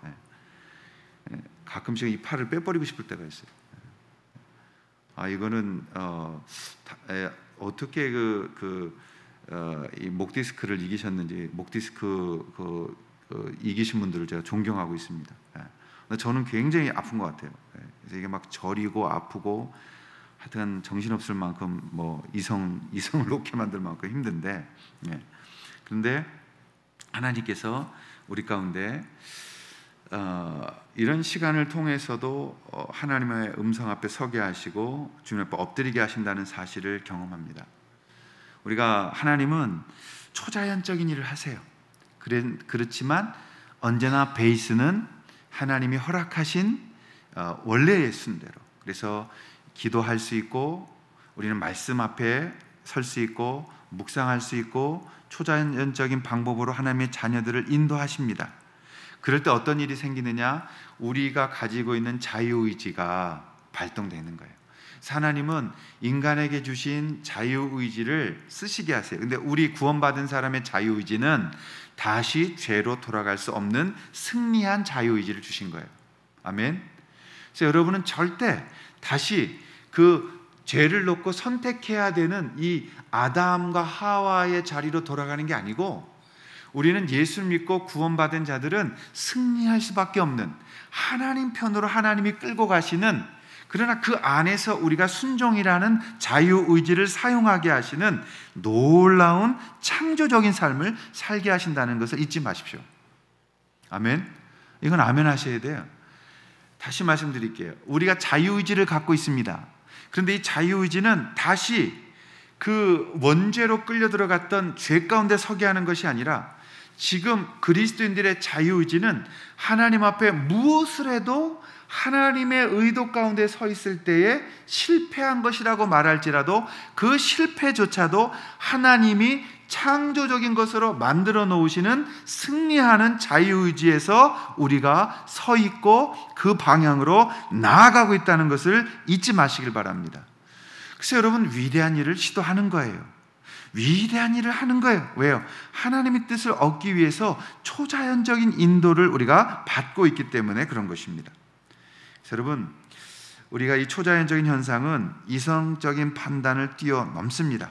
가끔씩 이 팔을 빼버리고 싶을 때가 있어요. 이거는 어떻게 이 목 디스크를 이기셨는지 목 디스크 이기신 분들을 제가 존경하고 있습니다. 근데 저는 굉장히 아픈 것 같아요. 그래서 이게 막 저리고 아프고 하여튼 정신없을 만큼 이성을 놓게 만들 만큼 힘든데 그런데 하나님께서 우리 가운데 이런 시간을 통해서도 하나님의 음성 앞에 서게 하시고 주님 앞에 엎드리게 하신다는 사실을 경험합니다. 우리가 하나님은 초자연적인 일을 하세요. 그렇지만 언제나 베이스는 하나님이 허락하신 원래의 순대로. 그래서 기도할 수 있고 우리는 말씀 앞에 설 수 있고 묵상할 수 있고 초자연적인 방법으로 하나님의 자녀들을 인도하십니다. 그럴 때 어떤 일이 생기느냐? 우리가 가지고 있는 자유의지가 발동되는 거예요. 하나님은 인간에게 주신 자유의지를 쓰시게 하세요. 근데 우리 구원받은 사람의 자유의지는 다시 죄로 돌아갈 수 없는 승리한 자유의지를 주신 거예요. 아멘. 그래서 여러분은 절대 다시 그 죄를 놓고 선택해야 되는 이 아담과 하와의 자리로 돌아가는 게 아니고, 우리는 예수 믿고 구원받은 자들은 승리할 수밖에 없는 하나님 편으로 하나님이 끌고 가시는, 그러나 그 안에서 우리가 순종이라는 자유의지를 사용하게 하시는 놀라운 창조적인 삶을 살게 하신다는 것을 잊지 마십시오. 아멘. 이건 아멘 하셔야 돼요. 다시 말씀드릴게요. 우리가 자유의지를 갖고 있습니다. 그런데 이 자유의지는 다시 그 원죄로 끌려 들어갔던 죄 가운데 서게 하는 것이 아니라, 지금 그리스도인들의 자유의지는 하나님 앞에 무엇을 해도 하나님의 의도 가운데 서 있을 때에 실패한 것이라고 말할지라도 그 실패조차도 하나님이 창조적인 것으로 만들어 놓으시는 승리하는 자유의지에서 우리가 서 있고 그 방향으로 나아가고 있다는 것을 잊지 마시길 바랍니다. 그래서 여러분, 위대한 일을 시도하는 거예요. 위대한 일을 하는 거예요. 왜요? 하나님의 뜻을 얻기 위해서 초자연적인 인도를 우리가 받고 있기 때문에 그런 것입니다. 그래서 여러분, 우리가 이 초자연적인 현상은 이성적인 판단을 뛰어넘습니다.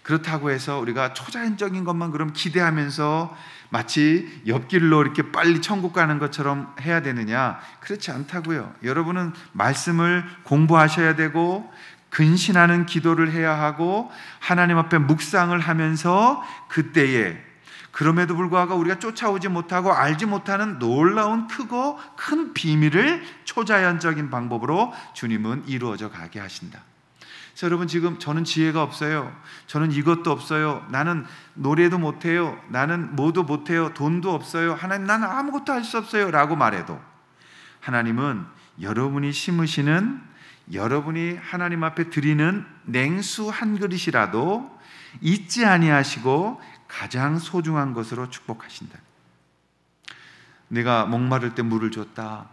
그렇다고 해서 우리가 초자연적인 것만 그럼 기대하면서 마치 옆길로 이렇게 빨리 천국 가는 것처럼 해야 되느냐? 그렇지 않다고요. 여러분은 말씀을 공부하셔야 되고 근신하는 기도를 해야 하고 하나님 앞에 묵상을 하면서 그때에, 그럼에도 불구하고 우리가 쫓아오지 못하고 알지 못하는 놀라운 크고 큰 비밀을 초자연적인 방법으로 주님은 이루어져 가게 하신다. 그래서 여러분, 지금 저는 지혜가 없어요, 저는 이것도 없어요, 나는 노래도 못해요, 나는 뭐도 못해요, 돈도 없어요, 하나님 나는 아무것도 할 수 없어요 라고 말해도, 하나님은 여러분이 심으시는, 여러분이 하나님 앞에 드리는 냉수 한 그릇이라도 잊지 아니하시고 가장 소중한 것으로 축복하신다. 내가 목마를 때 물을 줬다.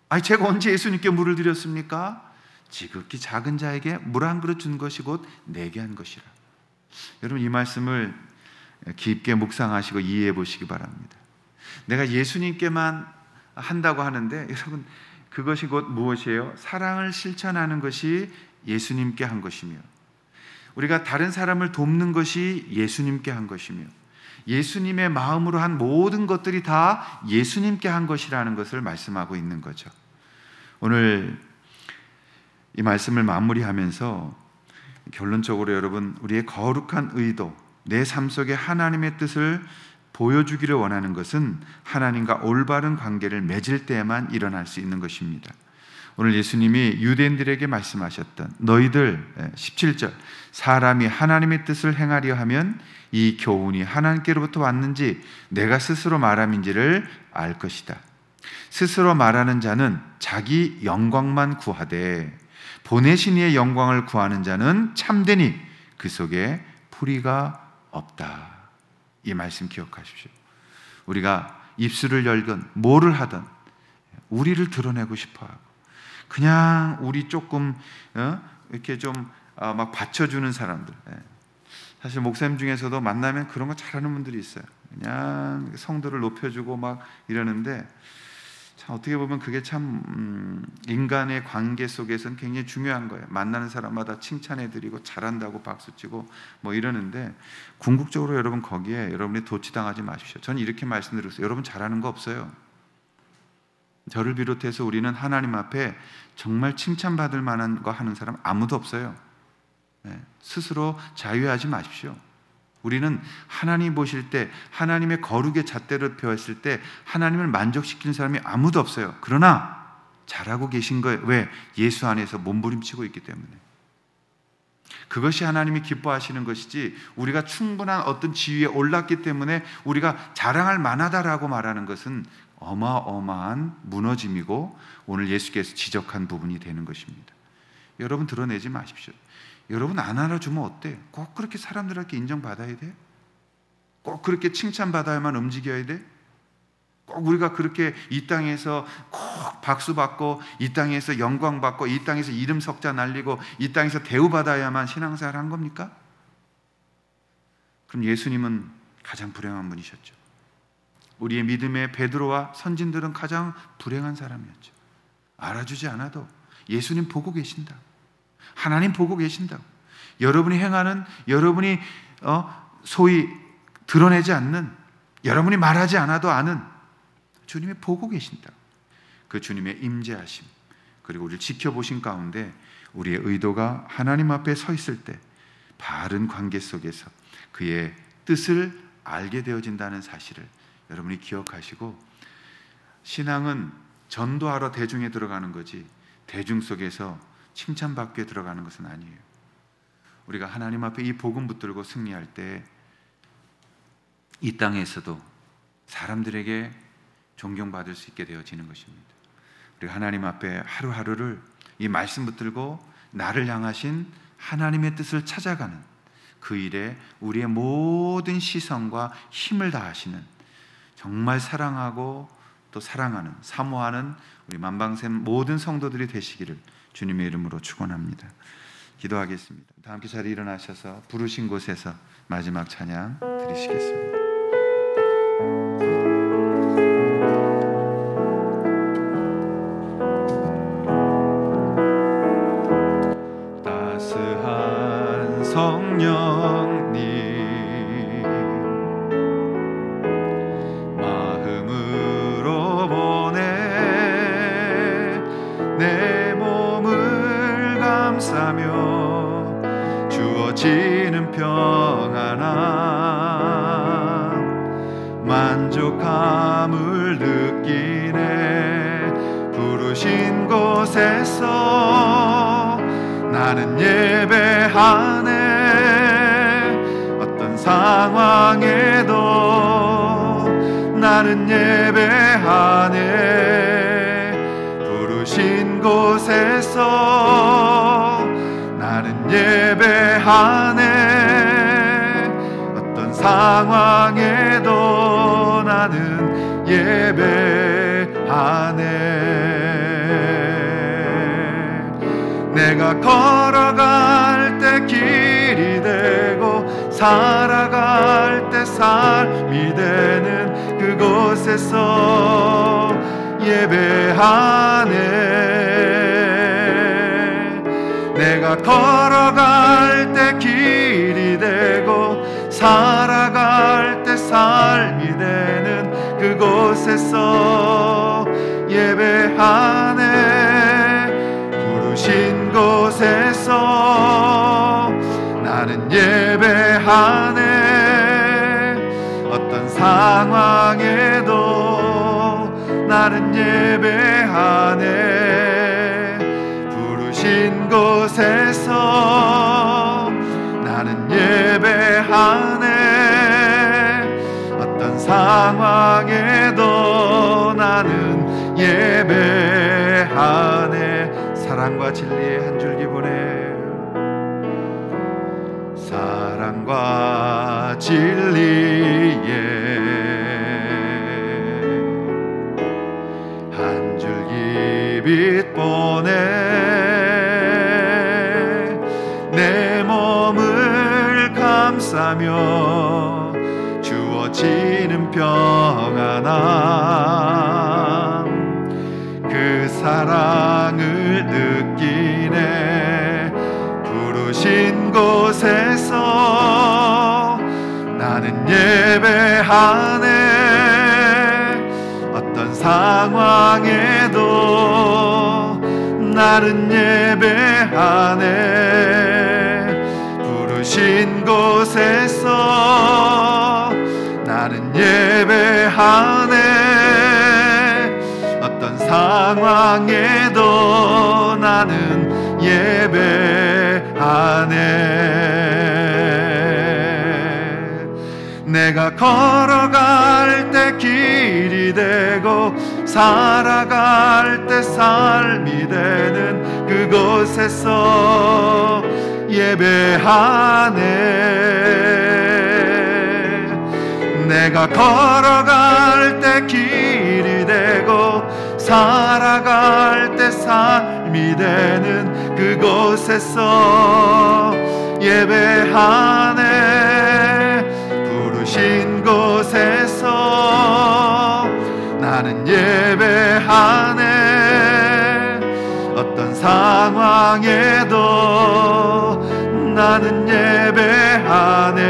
아니, 제가 언제 예수님께 물을 드렸습니까? 지극히 작은 자에게 물 한 그릇 준 것이 곧 내게 한 것이라. 여러분, 이 말씀을 깊게 묵상하시고 이해해 보시기 바랍니다. 내가 예수님께만 한다고 하는데, 여러분, 그것이 곧 무엇이에요? 사랑을 실천하는 것이 예수님께 한 것이며, 우리가 다른 사람을 돕는 것이 예수님께 한 것이며, 예수님의 마음으로 한 모든 것들이 다 예수님께 한 것이라는 것을 말씀하고 있는 거죠. 오늘 이 말씀을 마무리하면서 결론적으로 여러분, 우리의 거룩한 의도, 내 삶 속에 하나님의 뜻을 보여주기를 원하는 것은 하나님과 올바른 관계를 맺을 때에만 일어날 수 있는 것입니다. 오늘 예수님이 유대인들에게 말씀하셨던, 너희들 17절, 사람이 하나님의 뜻을 행하려 하면 이 교훈이 하나님께로부터 왔는지 내가 스스로 말함인지를 알 것이다. 스스로 말하는 자는 자기 영광만 구하되 보내신 이의 영광을 구하는 자는 참되니 그 속에 불의가 없다. 이 말씀 기억하십시오. 우리가 입술을 열건 뭐를 하든 우리를 드러내고 싶어하고, 그냥 우리 조금 이렇게 좀 막 받쳐주는 사람들. 사실 목사님 중에서도 만나면 그런 거 잘하는 분들이 있어요. 그냥 성도를 높여주고 막 이러는데, 참 어떻게 보면 그게 참 인간의 관계 속에서는 굉장히 중요한 거예요. 만나는 사람마다 칭찬해드리고 잘한다고 박수치고 뭐 이러는데, 궁극적으로 여러분 거기에 여러분이 도취당하지 마십시오. 저는 이렇게 말씀드렸어요. 여러분 잘하는 거 없어요. 저를 비롯해서 우리는 하나님 앞에 정말 칭찬받을 만한 거 하는 사람 아무도 없어요. 스스로 자유하지 마십시오. 우리는 하나님 보실 때, 하나님의 거룩의 잣대를 펴었을 때 하나님을 만족시키는 사람이 아무도 없어요. 그러나 잘하고 계신 거예요. 왜? 예수 안에서 몸부림치고 있기 때문에. 그것이 하나님이 기뻐하시는 것이지, 우리가 충분한 어떤 지위에 올랐기 때문에 우리가 자랑할 만하다라고 말하는 것은 어마어마한 무너짐이고 오늘 예수께서 지적한 부분이 되는 것입니다. 여러분, 드러내지 마십시오. 여러분, 안 알아주면 어때? 꼭 그렇게 사람들에게 인정받아야 돼? 꼭 그렇게 칭찬받아야만 움직여야 돼? 꼭 우리가 그렇게 이 땅에서 꼭 박수받고, 이 땅에서 영광받고, 이 땅에서 이름 석자 날리고, 이 땅에서 대우받아야만 신앙생활을 한 겁니까? 그럼 예수님은 가장 불행한 분이셨죠. 우리의 믿음의 베드로와 선진들은 가장 불행한 사람이었죠. 알아주지 않아도 예수님 보고 계신다. 하나님 보고 계신다. 여러분이 행하는, 여러분이 소위 드러내지 않는, 여러분이 말하지 않아도 아는 주님이 보고 계신다. 그 주님의 임재하심, 그리고 우리를 지켜보신 가운데 우리의 의도가 하나님 앞에 서 있을 때 바른 관계 속에서 그의 뜻을 알게 되어진다는 사실을 여러분이 기억하시고, 신앙은 전도하러 대중에 들어가는 거지 대중 속에서 칭찬받게 들어가는 것은 아니에요. 우리가 하나님 앞에 이 복음 붙들고 승리할 때 이 땅에서도 사람들에게 존경받을 수 있게 되어지는 것입니다. 우리가 하나님 앞에 하루하루를 이 말씀 붙들고 나를 향하신 하나님의 뜻을 찾아가는 그 일에 우리의 모든 시선과 힘을 다하시는, 정말 사랑하고 또 사랑하는, 사모하는 우리 만방샘 모든 성도들이 되시기를 주님의 이름으로 축원합니다. 기도하겠습니다. 다 함께 자리에 일어나셔서 부르신 곳에서 마지막 찬양 드리시겠습니다. 따스한 성령님 마음으로 보내 내 몸을 감싸며 주어지는 평안함 만족함을 느끼네. 부르신 곳에서 나는 예배하네. 어떤 상황에도 나는 예배하네. 부르신 곳에서 나는 예배하네. 어떤 상황에도 나는 예배하네. 내가 걸어갈 때 길이 되고 살아갈 때 삶이 되는 그곳에서 예배하네. 내가 걸어갈 때 길이 되고 살아갈 때 삶이 되는 그곳에서 예배하네. 부르신 곳에서 나는 예배하네. 어떤 상황에도 나는 예배하네. 부르신 곳에서 나는 예배하네. 어떤 상황에도 나는 예배하네. 사랑과 진리의 한 줄기 보내. 사랑과 진리의 한 줄기 빛 보내. 내 몸을 감싸며 주어지는 평안함 그 사랑을 느끼네. 부르신 곳에서 나는 예배하네. 어떤 상황에도 나는 예배하네. 부르신 부르신 곳에서 나는 예배하네. 어떤 상황에도 나는 예배하네. 내가 걸어갈 때 길이 되고 살아갈 때 삶이 되는 그곳에서 예배하네. 내가 걸어갈 때 길이 되고 살아갈 때 삶이 되는 그곳에서 예배하네. 부르신 곳에서 나는 예배하네. 어떤 상황에도 나는 예배하네.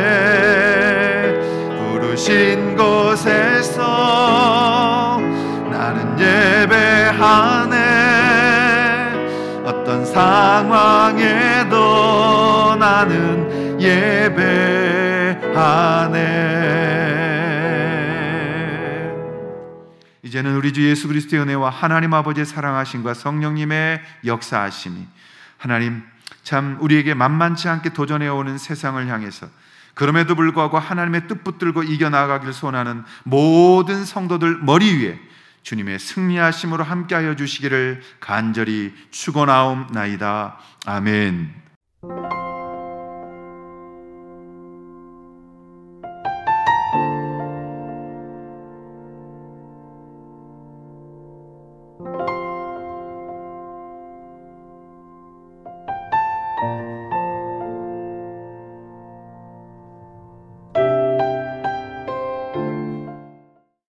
부르신 곳에서 나는 예배하네. 어떤 상황에도 나는 예배하네. 이제는 우리 주 예수 그리스도의 은혜와 하나님 아버지의 사랑하심과 성령님의 역사하심이, 하나님 참 우리에게 만만치 않게 도전해오는 세상을 향해서 그럼에도 불구하고 하나님의 뜻 붙들고 이겨나가길 소원하는 모든 성도들 머리 위에 주님의 승리하심으로 함께하여 주시기를 간절히 축원하옵나이다. 아멘.